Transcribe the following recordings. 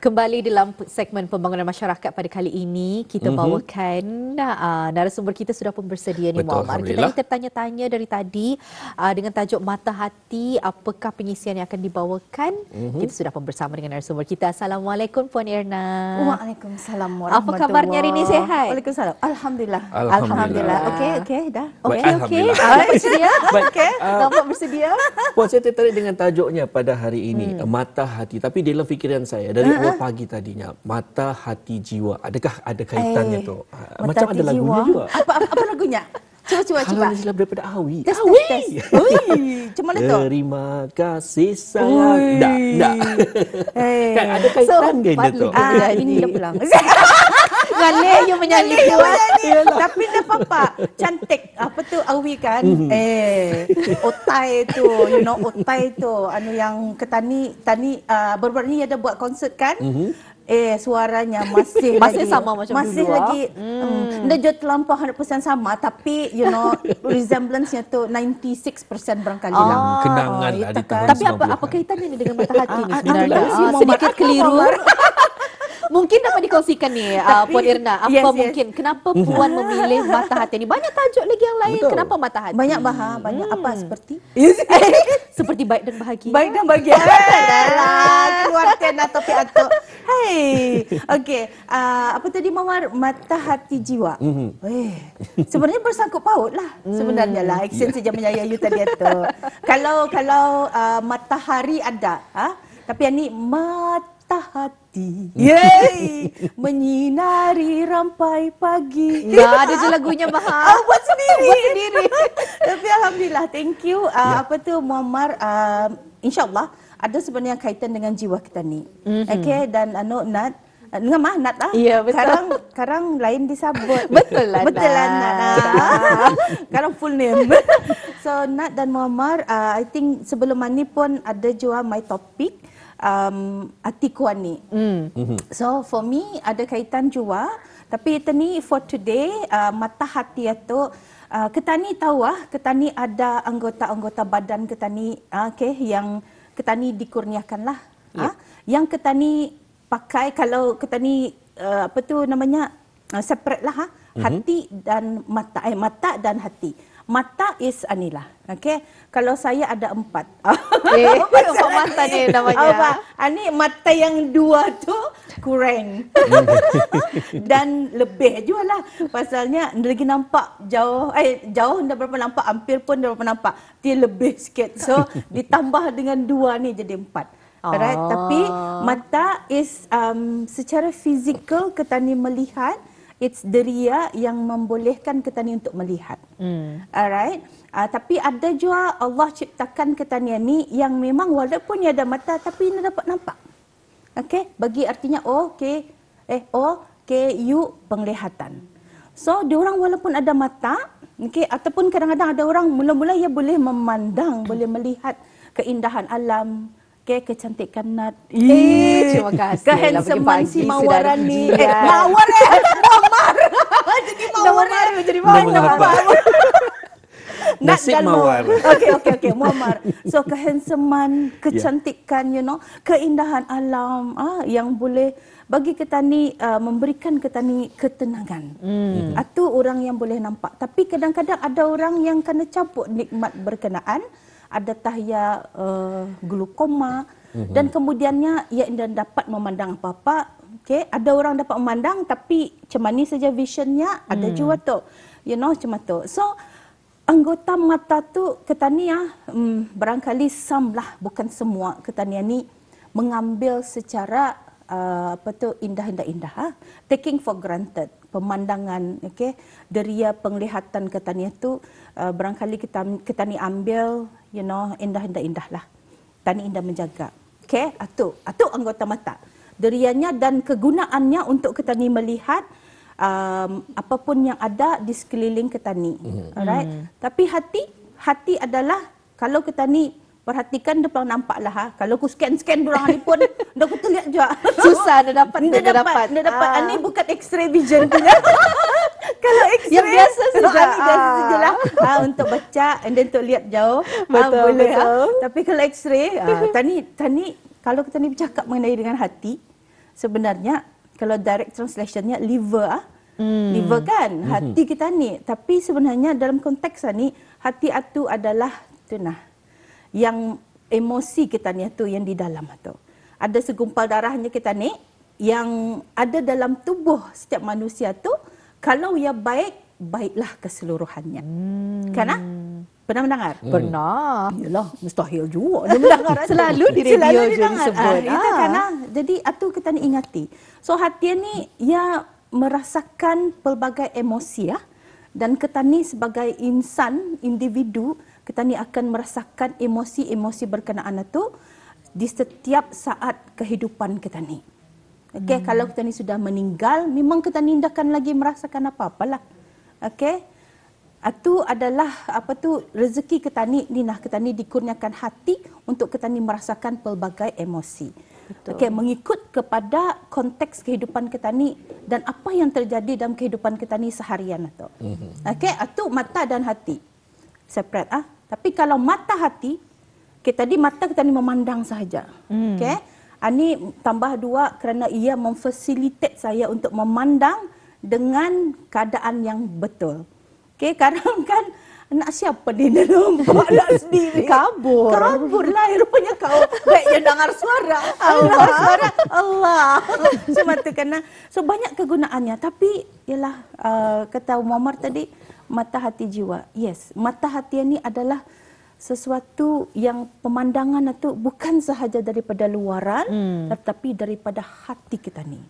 Kembali dalam segmen pembangunan masyarakat pada kali ini, kita bawakan narasumber kita sudah pun bersedia ni, Muammar. Kita ni tertanya-tanya dari tadi dengan tajuk Mata Hati, apakah pengisian yang akan dibawakan? Kita sudah pun bersama dengan narasumber kita. Assalamualaikum Puan Irna. Waalaikumsalam warahmatullahi. Apa kabarnya hari ini, sihat? Waalaikumsalam. Alhamdulillah. Alhamdulillah. Okey, dah. Okey. Nampak bersedia? Okey. Nampak bersedia? Puan, saya tertarik dengan tajuknya pada hari ini, Mata Hati. Tapi dalam fikiran saya, dari awal pagi tadinya, mata, hati, jiwa. Adakah ada kaitannya tu? Macam ada lagunya juga. Apa lagunya? Cuba. Kalau ni silap daripada Awi. Tes. Macam mana tu? Terima kasih sangat. Tak. Kan ada kaitan dia tu. Ini dah pulang. Ngalih you menyanyi. Tapi dah apa? Cantik. Apa tu Awi kan? Otai tu, Otai tu anu yang ketani baru-baru ni ada buat konsert kan? Suaranya masih sama macam masih dulu. Lagi dia jauh terlampau 100% sama, tapi resemblance-nya tu 96% barangkali lah. Kenangan lah di tahun Tapi apa kaitannya ni dengan mata hati ni sebenarnya? Alhamdulillah, Sedikit keliru. Mungkin dapat dikongsikan ni Puan Irna, apa mungkin kenapa Puan memilih Mata Hati ni? Banyak tajuk lagi yang lain. Betul. Kenapa Mata Hati? Banyak apa seperti? Seperti baik dan bahagia. Baik dan bahagia. Keluarkan topik atuk. Okey. Apa tadi Mawar? Mata hati jiwa. Sebenarnya bersangkut paut lah. Sebenarnya lah. Action saja menyayangi tadi tu. Kalau matahari ada, tapi yang ni mata hati. Menyinari rampai pagi. Ada je lagunya Bahar. Buat sendiri. Tapi alhamdulillah, thank you. Apa tu Muammar, insya-Allah ada sebenarnya kaitan dengan jiwa kita ni. Okey, dan Nat dengan Nat lah. Ya, betul. Sekarang lain disabut. Betul lah Nat. Sekarang full name. So Nat dan Muammar, I think sebelum ni pun ada jual my topic Atikuan ni. So for me ada kaitan jua, tapi itu ni for today, mata hati itu kita ni tahu kita ni ada anggota-anggota badan kita ni yang kita ni dikurniakan lah. Yang kita ni pakai, kalau kita ni apa tu namanya, separate lah, hati dan mata, mata dan hati. Mata is anilah. Okey. Kalau saya ada 4. Empat mata ni namanya. Ani mata yang 2 tu kurang. Dan lebih juga lah. Pasalnya lagi nampak jauh dah berapa nampak, hampir pun dah berapa nampak. Dia lebih sikit. So ditambah dengan 2 ni jadi 4. Alright. Tapi mata is secara fizikal kita ni melihat. It's deria yang membolehkan kita ni untuk melihat. Alright. Tapi ada juga Allah ciptakan kita ni yang memang walaupun dia ada mata tapi dia dapat nampak. Okey, bagi artinya you penglihatan. So diorang walaupun ada mata, ataupun kadang-kadang ada orang mula-mula ia boleh memandang, boleh melihat keindahan alam, kecantikan Nat. Terima kasih. Kehandsomean si Mawaran ni. Mawar jadi Mawar. Nasib Mawar. Okey, Muammar. So kehandsomean, kecantikan, keindahan alam yang boleh bagi kita ni memberikan kita ni ketenangan. Itu orang yang boleh nampak. Tapi kadang-kadang ada orang yang kena cabut nikmat berkenaan. Ada tahya glukoma dan kemudiannya ia tidak dapat memandang apa-apa. Okey, ada orang dapat memandang tapi macam ni saja visionnya, ada juga tu. Macam tu. So anggota mata tu ketania barangkali some lah, bukan semua ketania ni mengambil secara indah-indah, taking for granted pemandangan, deria penglihatan ketania tu barangkali kita ni ambil indah-indah lah. Tani indah menjaga. Okey, atu anggota mata. Derianya dan kegunaannya untuk kita ni melihat apapun yang ada di sekeliling kita ni. Alright. Tapi hati adalah kalau kita ni perhatikan dia pelang nampak lah. Kalau aku scan dorang ni pun dah aku terlihat juga. Susah dah dapat. Dia dapat. Ini bukan X-ray vision punya. Kalau X-ray yang biasa saja. Biasa sajalah. Untuk baca and then untuk lihat jauh. Boleh. Tapi kalau X-ray, tani kalau kita ni bercakap mengenai dengan hati, sebenarnya kalau direct translationnya liver liver kan, hati kita ni. Tapi sebenarnya dalam konteks ni, hati itu adalah tu nah, yang emosi kita ni tu yang di dalam tu. Ada segumpal darahnya kita ni yang ada dalam tubuh setiap manusia tu. Kalau ia baik, baiklah keseluruhannya. Kan? Pernah mendengar? Pernah. Yalah, mustahil juga dia mendengar. Selalu di radio je disebut. Itu kan. Jadi itu kita ni ingati. So hati ni ia merasakan pelbagai emosi ya. Dan kita ni sebagai insan, individu, kita ni akan merasakan emosi-emosi berkenaan itu di setiap saat kehidupan kita ni. Okey, kalau kita ni sudah meninggal, memang kita ni takkan lagi merasakan apa-apalah. Okey. Itu adalah rezeki kita ni kita ni dikurniakan hati untuk kita ni merasakan pelbagai emosi. Okey, mengikut kepada konteks kehidupan kita ni dan apa yang terjadi dalam kehidupan kita ni seharian itu. Okey, itu mata dan hati. Separate Tapi kalau mata hati, kita di mata kita ni memandang sahaja. Okey. Ini tambah 2 kerana ia memfasilitate saya untuk memandang dengan keadaan yang betul. Okey, kadang kan nak siapa dia nampak nak sendiri. Kabur lah rupanya kau. Baik yang dengar suara. Allah. Semata kena. So banyak kegunaannya. Tapi ialah kata Muammar tadi, mata hati jiwa. Yes, mata hati ini adalah sesuatu yang pemandangan itu bukan sahaja daripada luaran, tetapi daripada hati kita ni.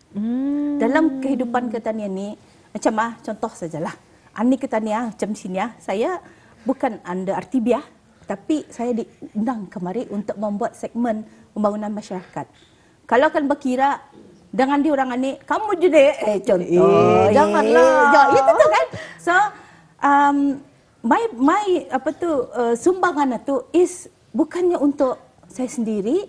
Dalam kehidupan kita ni, macam contoh sajalah. Ani kita ni macam sini saya bukan under Artibiah, tapi saya diundang kemari untuk membuat segmen pembangunan masyarakat. Kalau akan berkira dengan diorang ni, kamu jadi contoh. Janganlah. Ya, itu tu kan. So my sumbangan itu is bukannya untuk saya sendiri,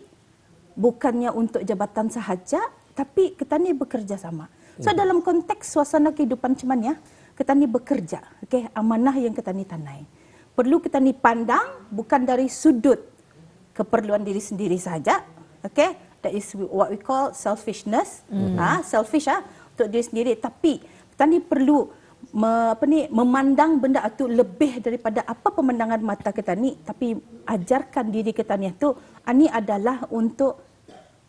bukannya untuk jabatan sahaja, tapi kita ni bekerja sama. So dalam konteks suasana kehidupan cuman kita ni bekerja. Okey, amanah yang kita ni tanai. Perlu kita ni pandang bukan dari sudut keperluan diri sendiri saja. Okey, that is what we call selfishness. Selfish untuk diri sendiri, tapi kita ni perlu memandang benda itu lebih daripada apa pemandangan mata kita ni, tapi ajarkan diri kita ni itu ini adalah untuk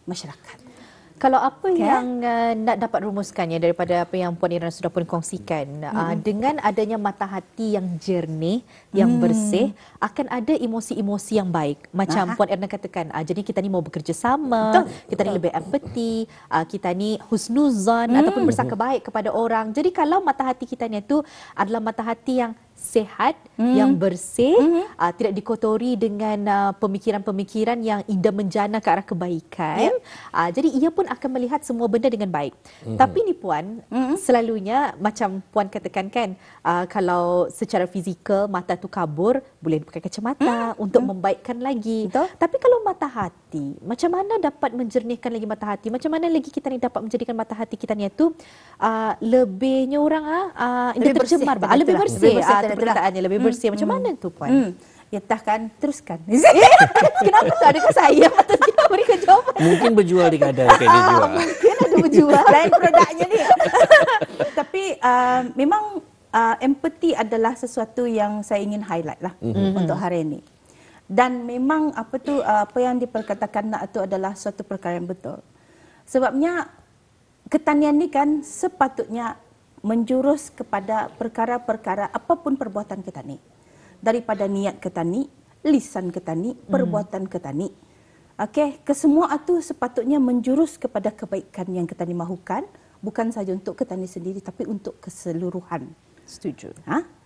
masyarakat. Kalau apa yang nak dapat rumuskannya daripada apa yang Puan Irna sudah pun kongsikan, dengan adanya mata hati yang jernih, yang bersih, akan ada emosi-emosi yang baik. Macam Puan Irna katakan, jadi kita ni mau bekerja sama, kita ni lebih empati, kita ni husnuzan ataupun bersangka baik kepada orang. Jadi kalau mata hati kita ni tu adalah mata hati yang sehat, yang bersih, tidak dikotori dengan pemikiran-pemikiran yang indah menjana ke arah kebaikan. Jadi ia pun akan melihat semua benda dengan baik. Tapi ni Puan, selalunya macam Puan katakan kan, kalau secara fizikal mata tu kabur, boleh pakai kacamata untuk membaikkan lagi. Tapi kalau mata hati, macam mana dapat menjernihkan lagi mata hati? Macam mana lagi kita ni dapat menjadikan mata hati kita ni tu lebihnya orang lebih tercemar, lebih bersih. Perkataannya lebih bersih. Macam mana tu Puan? Ya kan, teruskan. Kenapa tak adakah saya patutnya berikan jawapan? Mungkin berjual di kedai dia jual. Mungkin ada berjual. Lain produknya ni. Tapi memang empathy adalah sesuatu yang saya ingin highlight lah untuk hari ini. Dan memang apa yang diperkatakan itu adalah suatu perkara yang betul. Sebabnya ketanian ni kan sepatutnya menjurus kepada perkara-perkara apapun perbuatan kita ni. Daripada niat kita ni, lisan kita ni, perbuatan kita ni. Okey, kesemua itu sepatutnya menjurus kepada kebaikan yang kita ni mahukan, bukan saja untuk kita ni sendiri tapi untuk keseluruhan. Setuju.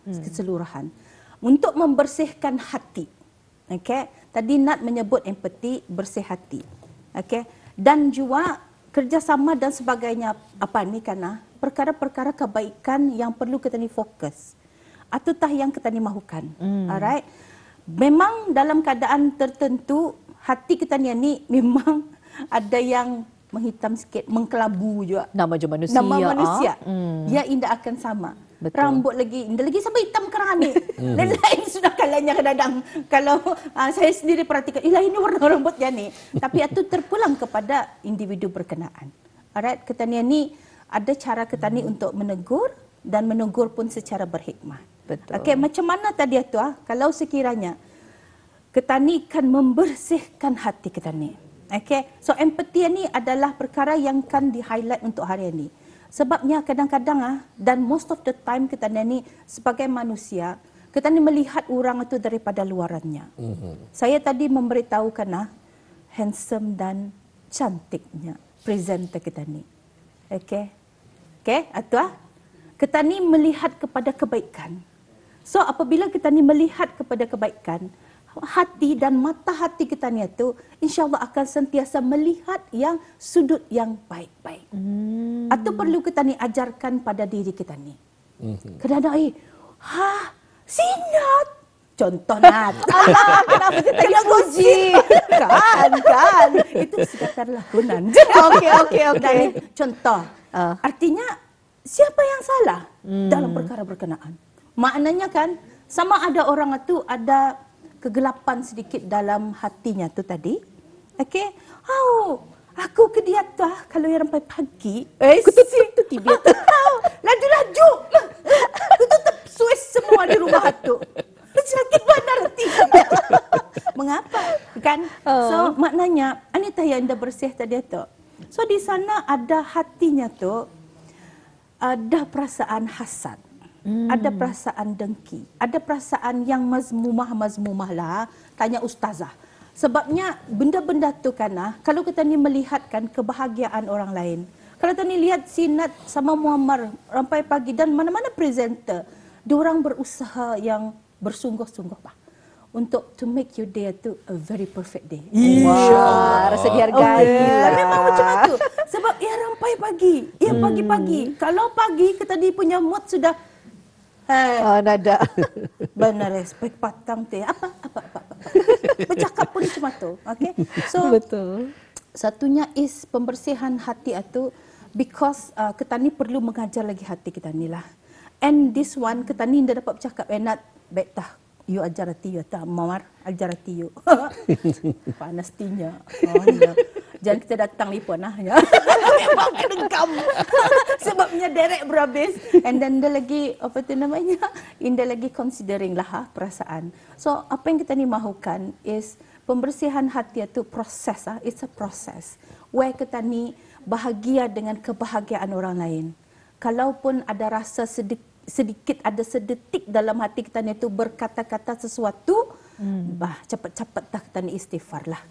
Keseluruhan. Untuk membersihkan hati. Okey, tadi Nat menyebut empati, bersih hati. Okey, dan juga kerjasama dan sebagainya perkara-perkara kebaikan yang perlu kita ni fokus. Atutah yang kita ni mahukan. Alright. Memang dalam keadaan tertentu hati kita ni memang ada yang menghitam sikit, mengkelabu juga. Nama je manusia. Nama manusia. Dia indah akan sama. Betul. Rambut lagi indah lagi sampai hitam kerana ni. Lain sudah kalanya kadang-kadang. Kalau saya sendiri perhatikan, ini warna rambutnya ni. Tapi itu terpulang kepada individu berkenaan. Alright, kita ni ada cara kita ni untuk menegur dan menegur pun secara berhikmah. Betul. Okey, macam mana tadi tu kalau sekiranya kita ni kan membersihkan hati kita ni. Okey, so empati ni adalah perkara yang kan di-highlight untuk hari ini. Sebabnya kadang-kadang dan most of the time kita ni sebagai manusia, kita ni melihat orang itu daripada luarannya. Saya tadi memberitahukan handsome dan cantiknya presenter kita ni. Okey. Okey, itu kita ni melihat kepada kebaikan. So apabila kita ni melihat kepada kebaikan, hati dan mata hati kita ni itu insya-Allah akan sentiasa melihat yang sudut yang baik-baik. Atau perlu kita ni ajarkan pada diri kita ni. Kadang-kadang Sinat. Contoh Nat. Alah, kenapa kita yang puji? Kan. Itu sekadar lakonan. Okey. Contoh. Artinya, siapa yang salah dalam perkara berkenaan? Maknanya kan, sama ada orang itu ada kegelapan sedikit dalam hatinya tu tadi. Okey. Aku ke dia tu kalau yang sampai pagi. Kututup tibia tu. Laju-laju. Kututup suis semua di rumah tu. Sakit benar hati. Mengapa? Kan? So maknanya Anita yang dah bersih tadi tu. So di sana ada hatinya tu ada perasaan hasad. Ada perasaan dengki. Ada perasaan yang mazmumah lah. Tanya ustazah. Sebabnya benda-benda tu kan kalau kita ni melihatkan kebahagiaan orang lain. Kalau kita ni lihat Sinat sama Muammar sampai pagi dan mana-mana presenter, diorang berusaha yang bersungguh-sungguh untuk to make your day tu a very perfect day. Wah, rasa dihargai. Memang macam itu. Sebab ia rampai pagi. Ia pagi-pagi. Kalau pagi kita ni punya mood sudah nada. Benar respect patang teh. Apa. Bercakap pun cuma tu. Okay. So Betul. Satunya is pembersihan hati itu because kita ni perlu mengajar lagi hati kita ni lah. And this one kita ni dah dapat bercakap enak baik tah. You ajar hati you tak Mawar ajar hati you. Panastinya. Jangan kita datang lipon ya. Memang kedengkam. Sebabnya derek berhabis. And then dia lagi apa tu namanya? Dia lagi considering lah perasaan. So apa yang kita ni mahukan is pembersihan hati itu proses it's a process. Where kita ni bahagia dengan kebahagiaan orang lain. Kalaupun ada rasa sedikit ada sedetik dalam hati kita ni tu berkata-kata sesuatu, cepat-cepat dah kita ni istighfar lah.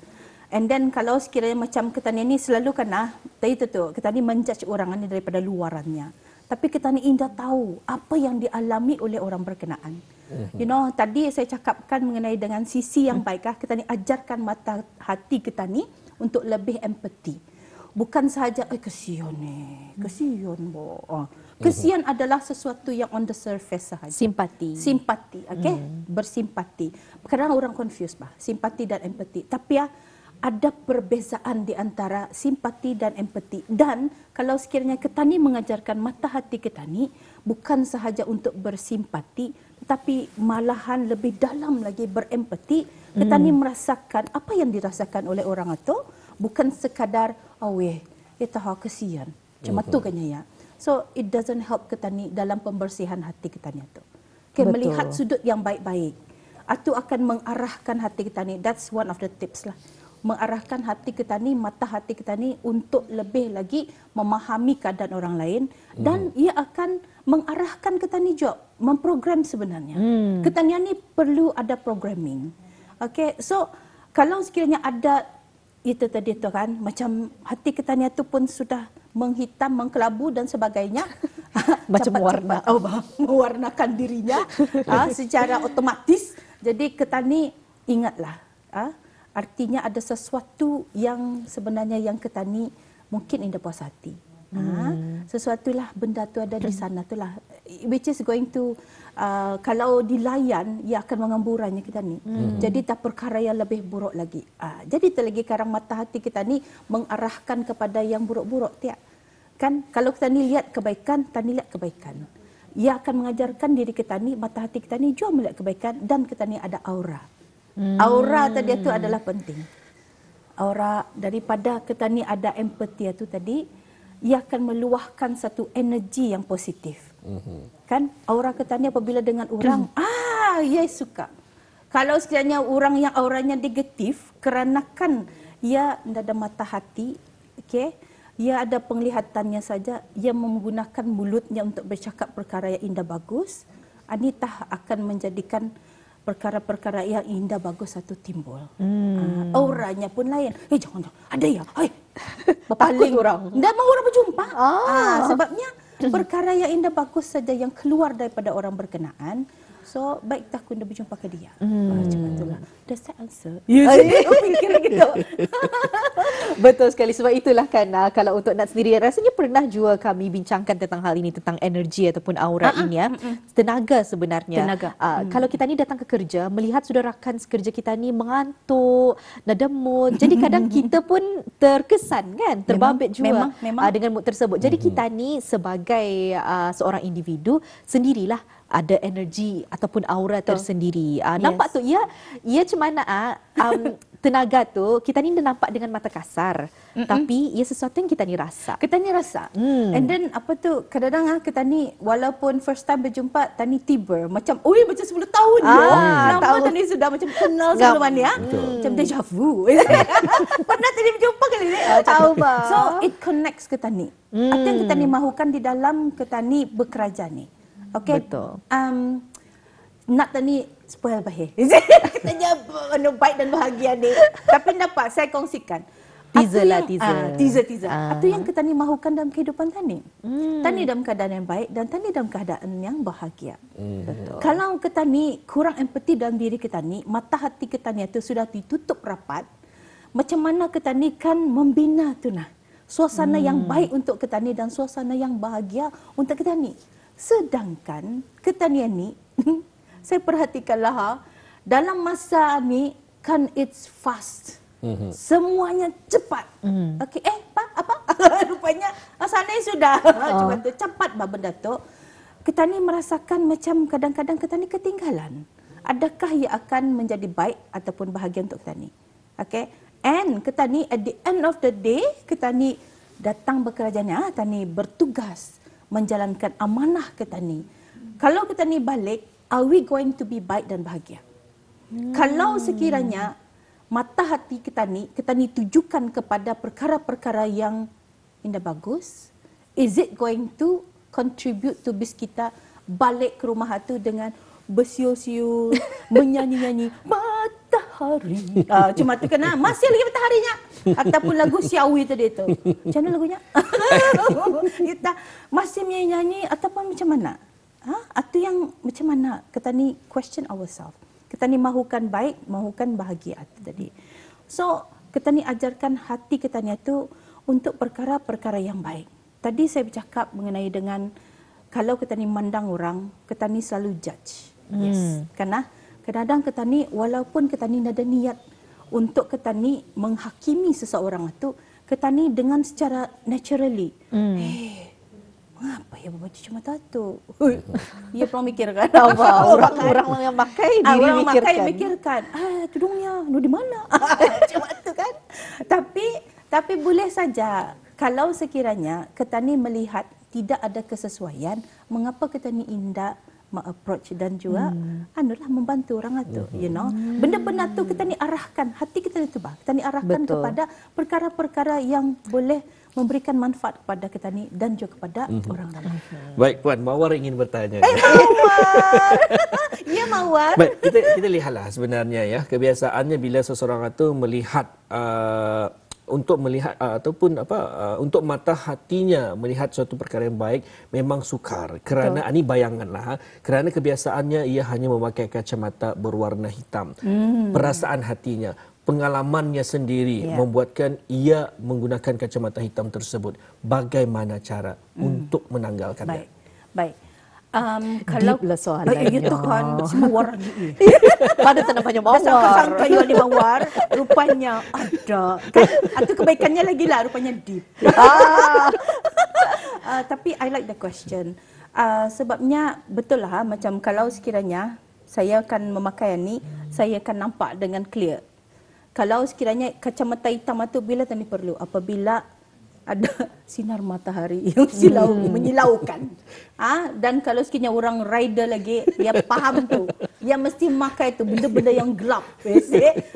And then kalau sekiranya macam kita ni selalu kena, tadi tu kita ni menjudge orang ni daripada luarannya. Tapi kita ni indah tahu apa yang dialami oleh orang berkenaan. You know, tadi saya cakapkan mengenai dengan sisi yang baik kita ni ajarkan mata hati kita ni untuk lebih empati. Bukan sahaja kesian ni, kesian bo. Kesian adalah sesuatu yang on the surface sahaja. Simpati, okey? Bersimpati. Kadang orang confuse simpati dan empati. Tapi ada perbezaan di antara simpati dan empati. Dan kalau sekiranya kita ni mengajarkan mata hati kita ni bukan sahaja untuk bersimpati, tetapi malahan lebih dalam lagi berempati, kita ni merasakan apa yang dirasakan oleh orang itu, bukan sekadar tahu kesian. Cuma tu kan ya. So it doesn't help kita ni dalam pembersihan hati kita ni tu. Okay, melihat sudut yang baik-baik. Itu akan mengarahkan hati kita ni. That's one of the tips lah. Mengarahkan hati kita ni, mata hati kita ni untuk lebih lagi memahami keadaan orang lain dan ia akan mengarahkan kita ni juga memprogram sebenarnya. Kita ni perlu ada programming. Okay, so kalau sekiranya ada itu tadi tu kan, macam hati kita ni tu pun sudah menghitam, mengkelabu dan sebagainya. Macam warna. Mewarnakan dirinya secara otomatis. Jadi kita ni ingatlah. Artinya ada sesuatu yang sebenarnya yang kita ni mungkin indah puas hati. Sesuatulah benda tu ada di sana tu lah. Which is going to, kalau dilayan, ia akan mengemburannya kita ni. Jadi tak perkara yang lebih buruk lagi. Jadi terlagi sekarang mata hati kita ni mengarahkan kepada yang buruk-buruk. Tiap. Kan? Kalau kita ni lihat kebaikan, kita ni lihat kebaikan. Ia akan mengajarkan diri kita ni, mata hati kita ni juga melihat kebaikan dan kita ni ada aura. Aura tadi itu adalah penting. Aura daripada kita ni ada empati itu tadi, ia akan meluahkan satu energi yang positif. Kan aura ketani apabila dengan orang, ia suka. Kalau sekiranya orang yang auranya negatif, kerana kan ia tidak ada mata hati, okey, ia ada penglihatannya saja, ia menggunakan mulutnya untuk bercakap perkara yang indah bagus, anitah akan menjadikan perkara-perkara yang indah bagus satu timbul. Auranya pun lain. Jangan, ada ya. Berpaling orang. Tidak mahu orang berjumpa. Sebabnya perkara yang indah bagus saja yang keluar daripada orang berkenaan. So, baik tak kunda berjumpa ke dia. Macam itulah. Does that answer? Fikir gitu. Betul sekali. Sebab itulah kan kalau untuk Nat sendiri, rasanya pernah juga kami bincangkan tentang hal ini, tentang energi ataupun aura ini ya. Tenaga sebenarnya. Kalau kita ni datang ke kerja, melihat saudara rakan sekerja kita ni mengantuk, nada mood. Jadi kadang kita pun terkesan kan, terbabit juga dengan mood tersebut. Jadi kita ni sebagai seorang individu sendirilah ada energi ataupun aura tersendiri. Nampak tu ia macam mana tenaga tu kita ni dah nampak dengan mata kasar, tapi ia sesuatu yang kita ni rasa. Kita ni rasa. And then apa tu, kadang-kadang kita ni walaupun first time berjumpa, tani tiba macam macam 10 tahun lama tani sudah macam kenal sebelum ni macam deja vu. Pernah tadi berjumpa kali ni. Tahu ba. So it connects ke tani. Apa yang kita ni mahukan di dalam kita ni bekerja ni. Okay. Betul. Nak tani spoil bahaya. Katanya baik dan bahagia ni. Tapi dapat saya kongsikan. Teaser. Itu yang kita ni mahukan dalam kehidupan tani. Tani dalam keadaan yang baik dan tani dalam keadaan yang bahagia. Betul. Kalau kita ni kurang empati dalam diri kita ni, mata hati kita ni itu sudah ditutup rapat, macam mana kita ni kan membina tu nah. Suasana yang baik untuk kita ni dan suasana yang bahagia untuk kita ni. Sedangkan ketanian ni, saya perhatikanlah dalam masa ni kan it's fast. Semuanya cepat. Okey, apa? Rupanya sana sudah. Cuma tu cepat benda tu. Kita ni merasakan macam kadang-kadang kita ni ketinggalan. Adakah ia akan menjadi baik ataupun bahagia untuk kita ni? Okey. And kita ni at the end of the day, kita ni datang bekerja ni, kita ni bertugas menjalankan amanah kita ni. Kalau kita ni balik, are we going to be baik dan bahagia? Kalau sekiranya mata hati kita ni tujukan kepada perkara-perkara yang indah bagus, is it going to contribute to bis kita balik ke rumah itu dengan bersiul-siul, menyanyi-nyanyi matahari. Cuma tu kena masih lagi mataharinya. Ataupun lagu Siawi tadi tu. Macam mana lagunya? Kita masih menyanyi ataupun macam mana? Atau yang macam mana? Kita ni question ourselves. Kita ni mahukan baik, mahukan bahagia tadi. So, kita ni ajarkan hati kita ni tu untuk perkara-perkara yang baik. Tadi saya bercakap mengenai dengan kalau kita ni mandang orang, kita ni selalu judge. Yes. Karena kadang-kadang kita ni walaupun kita ni ada niat untuk kita ni menghakimi seseorang itu, kita ni dengan secara naturally. Mengapa ya baju cuma tato? Ia pernah mikirkan apa? Orang yang pakai diri orang mikirkan. Mikirkan, tudungnya di mana? Cuma tu kan. Tapi boleh saja kalau sekiranya kita ni melihat tidak ada kesesuaian, mengapa kita ni indah approach dan juga membantu orang itu, benda-benda tu kita ni arahkan hati kita itu kita ni arahkan kepada perkara-perkara yang boleh memberikan manfaat kepada kita ni dan juga kepada orang lain. Baik Puan, Mawar ingin bertanya. Mawar. Ya Mawar. Baik, kita lihatlah sebenarnya ya, kebiasaannya bila seseorang itu melihat untuk melihat ataupun untuk mata hatinya melihat suatu perkara yang baik memang sukar kerana ini bayanganlah kerana kebiasaannya ia hanya memakai kacamata berwarna hitam. Perasaan hatinya, pengalamannya sendiri membuatkan ia menggunakan kacamata hitam tersebut. Bagaimana cara untuk menanggalkannya? Baik. Kalau deep lah soalannya. Itu kan semua warna ni. Ada tanda banyak mawar. Sangka yang di mawar, rupanya ada. Kan? Atau kebaikannya lagi lah, rupanya deep. Tapi I like the question. Sebabnya betul lah, macam kalau sekiranya saya akan memakai ni, saya akan nampak dengan clear. Kalau sekiranya kacamata hitam itu bila tadi perlu? Apabila ada sinar matahari yang menyilaukan. Dan kalau sekiranya orang rider lagi, dia faham tu. Dia mesti makai tu benda-benda yang gelap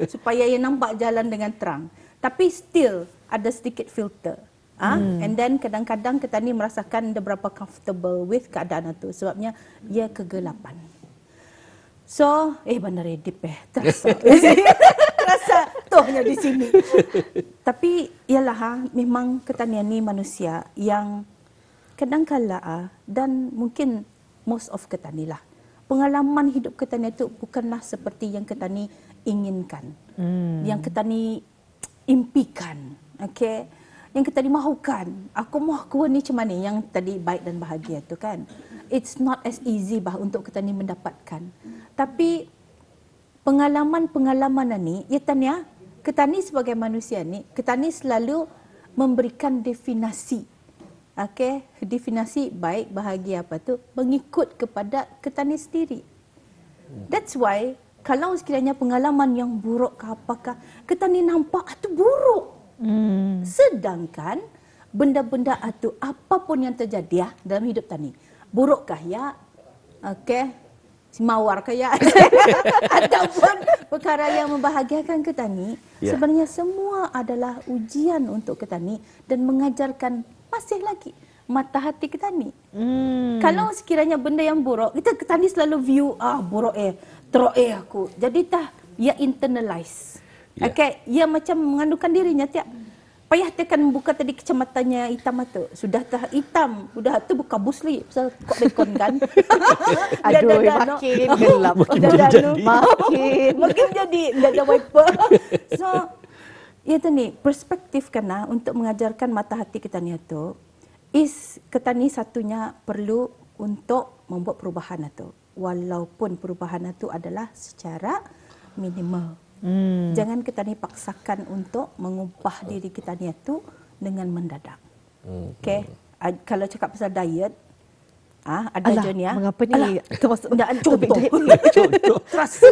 supaya dia nampak jalan dengan terang. Tapi still ada sedikit filter. And then kadang-kadang kita ni merasakan dia berapa comfortable with keadaan itu. Sebabnya ia kegelapan. So, bandar edip terasa. Terasa tohnya di sini. Tapi ialah memang ketanian ni manusia yang kadang-kala dan mungkin most of ketani lah. Pengalaman hidup ketani itu bukanlah seperti yang ketani inginkan. Yang ketani impikan. Okay? Yang ketani mahukan. Aku mahu ni macam mana yang tadi baik dan bahagia tu kan. It's not as easy untuk ketani mendapatkan. Tapi pengalaman-pengalaman ni, ya tanya, ketani sebagai manusia ni, ketani selalu memberikan definisi. Okey, definisi baik, bahagia apa tu mengikut kepada ketani sendiri. That's why kalau sekiranya pengalaman yang buruk ke apakah, ketani nampak itu buruk. Sedangkan benda-benda itu apapun yang terjadi dalam hidup tani, burukkah ya? Okey. Mawar kaya ataupun perkara yang membahagiakan ketani, sebenarnya semua adalah ujian untuk ketani dan mengajarkan masih lagi mata hati ketani. Kalau sekiranya benda yang buruk, kita ketani selalu view buruk teruk aku. Jadi ia internalize. Okay, ia macam mengandungkan dirinya tiap payah tekan membuka tadi kacamatannya hitam tu. Sudah hitam. Sudah tu buka busli. Pasal kok rekon kan. Aduh, makin gelap. Makin jadi. Tidak ada wiper. So, itu ni. Perspektif kena untuk mengajarkan mata hati kita ni tu. Kita ni satunya perlu untuk membuat perubahan itu. Walaupun perubahan itu adalah secara minimal. Jangan kita ni paksakan untuk mengubah diri kita ni itu dengan mendadak. Okay. Kalau cakap pasal diet, ada je ni. Mengapa ni? Termasuk contoh. Terasa.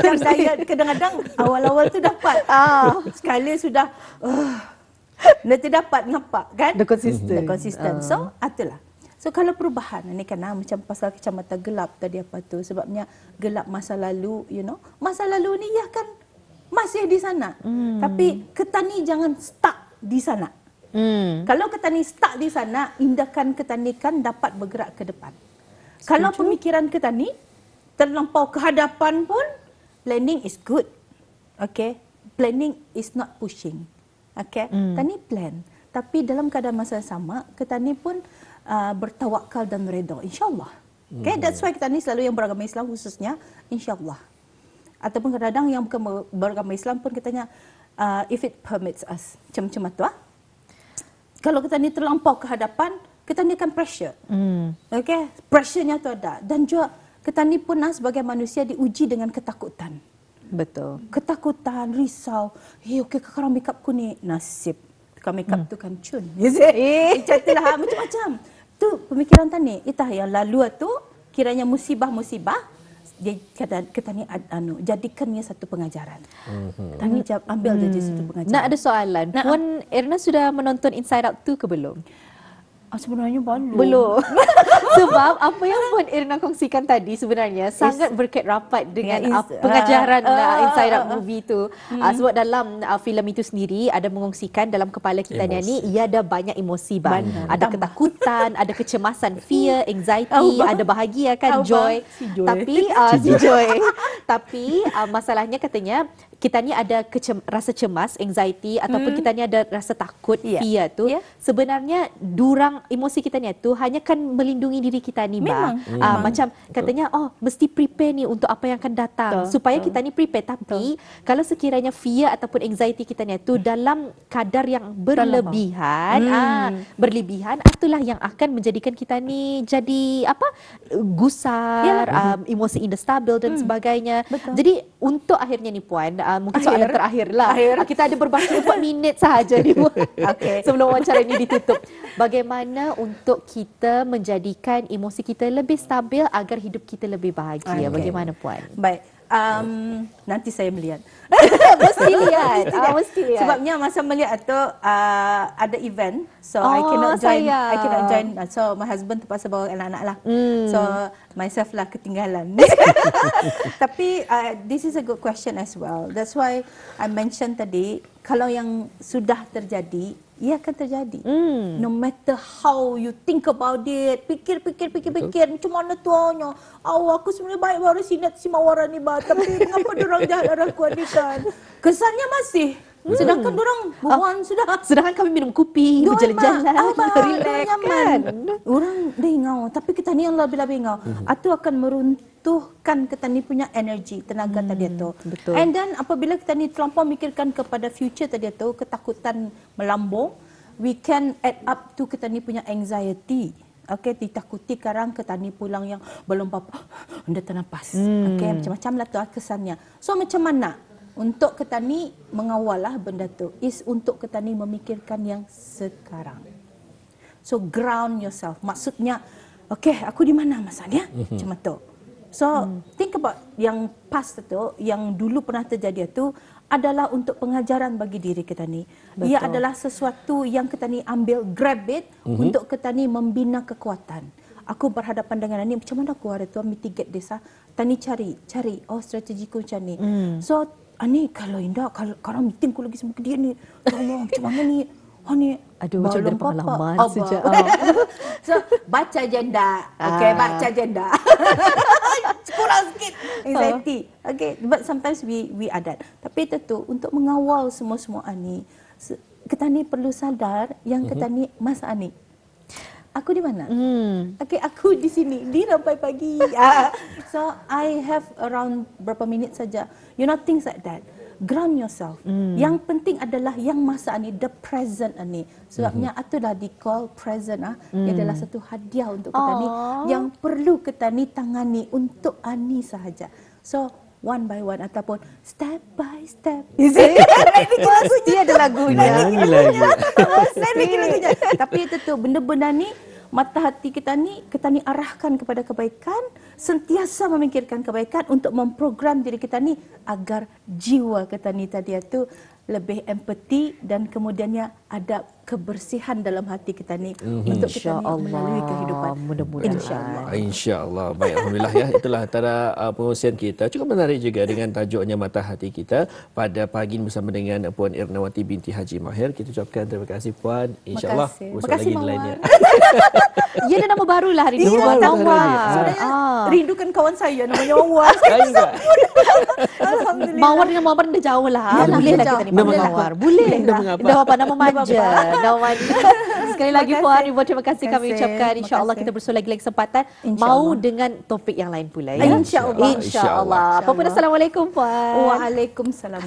Yang diet kadang-kadang awal-awal tu dapat. Sekali sudah nanti dapat nampak kan? Dah konsisten. So, itulah. So kalau perubahan ni kan macam pasal kacamata gelap tadi apa tu, sebabnya gelap masa lalu, masa lalu ni ya kan masih di sana. Tapi ketani jangan stuck di sana. Kalau ketani stuck di sana, tindakan ketani kan dapat bergerak ke depan. Setuju. Kalau pemikiran ketani terlampau ke hadapan pun, planning is good. Okay, planning is not pushing. Okay, tani plan. Tapi dalam keadaan masa sama, ketani pun bertawakal dan redha, insyaAllah. Okay, that's why kita ni selalu yang beragama Islam khususnya, insyaAllah. Ataupun kadang-kadang yang bukan beragama Islam pun katanya, if it permits us. Macam-macam tu. Kalau kita ni terlampau ke hadapan, kita ni akan pressure. Okay, pressure-nya tu ada. Dan juga kita ni pun sebagai manusia diuji dengan ketakutan. Betul. Ketakutan, risau. Okay, sekarang make upku ni nasib. Tukang make up tu kan cun. Cantiklah macam-macam. Tu pemikiran tani. Itah yang lalu tu kiranya musibah-musibah dia kata ni jadikannya satu pengajaran. Tani ambil jadi satu pengajaran. Nak ada soalan. Puan Erna sudah menonton Inside Out 2 ke belum? Sebenarnya belum. Sebab apa yang Puan Erna kongsikan tadi sebenarnya sangat berkait rapat dengan pengajaran Inside Out movie tu. Sebab dalam filem itu sendiri ada mengongsikan dalam kepala kita ni ia ada banyak emosi bang. Ada ketakutan, ada kecemasan, fear, anxiety, ada bahagia kan, joy. Tapi si Joy. Tapi masalahnya katanya kita ni ada rasa cemas, anxiety ataupun kita ni ada rasa takut, fear tu. Sebenarnya emosi kita ni tu hanya kan melindungi diri kita ni bang. Macam katanya mesti prepare ni untuk apa yang akan datang supaya kita ni prepare. Tapi kalau sekiranya fear ataupun anxiety kita ni tu dalam kadar yang berlebihan, itulah yang akan menjadikan kita ni jadi gusar, emosi instabil dan sebagainya. Jadi untuk akhirnya ni puan, mungkin soalan terakhir lah. Kita ada berbaki 4 minit sahaja ni puan. Sebelum wawancara ini ditutup. Bagaimana untuk kita menjadikan emosi kita lebih stabil agar hidup kita lebih bahagia? Bagaimana puan? Baik. Nanti saya melihat. Mesti lihat. Mesti lihat. Sebabnya masa melihat tu ada event, so I cannot join. sayang. I cannot join. So my husband terpaksa bawa anak-anak lah. So myself lah ketinggalan. Tapi this is a good question as well. That's why I mentioned tadi, kalau yang sudah terjadi, ia akan terjadi. No matter how you think about it, fikir, macam mana tuanya. Aku sebenarnya baik baru sinat si mawara ni bah, tapi mengapa dorang jahat aku ni kan? Kesannya masih. Sedangkan dorang buang sudah. Sedangkan kami minum kopi, berjalan-jalan, relax kan. Orang dah ingau, tapi kita ni yang lebih-lebih ingau. Itu akan meruntuhkan kita ni punya energi, tenaga tadi tu. Betul. And then apabila kita ni terlampau mikirkan kepada future tadi tu, ketakutan melambung, we can add up to kita ni punya anxiety. Okay, ditakuti karang kita ni pulang yang belum apa-apa, anda ternapas. Okay, macam-macam lah tu kesannya. So macam mana untuk kita ni mengawal lah benda tu? Is untuk kita ni memikirkan yang sekarang. So ground yourself. Maksudnya, okay, aku di mana masanya? Macam tu. So think about yang past tu, yang dulu pernah terjadi tu adalah untuk pengajaran bagi diri kita ni. Betul. Ia adalah sesuatu yang kita ni ambil, grab it untuk kita ni membina kekuatan. Aku berhadapan dengan ini, macam mana aku ada tu mitigate desa? Tani cari, strategiku macam ni. So ani kalau indah, kalau meeting aku lagi sama dia ni, tolong macam mana ni? Ni aduh, macam dari pengalaman sejak. So baca agenda, okay, baca agenda. Kurang sikit anxiety. Okay, but sometimes we adat. Tapi tentu untuk mengawal semua ni, kita ni perlu sadar yang kita ni masa ni. Aku di mana? Okay, aku di sini. Di sampai pagi. So I have around berapa minit saja. You know, things like that. Ground yourself. Yang penting adalah yang masa ni, the present ni. Sebabnya itulah di call present. Ia adalah satu hadiah untuk kita ni yang perlu kita ni tangani untuk ani sahaja. So one by one ataupun step by step. Mesti ada lagunya. Saya bikin lagunya. Tapi itu tu benda-benda ni, mata hati kita ni arahkan kepada kebaikan, sentiasa memikirkan kebaikan untuk memprogram diri kita ni agar jiwa kita ni tadi itu lebih empati dan kemudiannya ada kebersihan dalam hati kita ni untuk kita ni melalui kehidupan. Mudah-mudahan. InsyaAllah. Baik, alhamdulillah ya. Itulah antara pengurusian kita. Cukup menarik juga dengan tajuknya Mata Hati Kita pada pagi ini bersama dengan Puan Irnawati binti Haji Mahir. Kita ucapkan terima kasih Puan. InsyaAllah bersama lagi di lainnya. Ya, ada nama barulah hari ini. Sebenarnya rindukan kawan saya namanya Mawar. Alhamdulillah. Mawar dengan Mawar dah jauh lah. Boleh lah kita ni Mawar. Boleh. Dah apa? Nama manja. Nama manja. Sekali lagi Puan, terima kasih kami ucapkan. InsyaAllah kita bersua lagi kesempatan. Mau dengan topik yang lain pula ya. InsyaAllah. InsyaAllah. Apa pun, assalamualaikum Puan. Waalaikumsalam.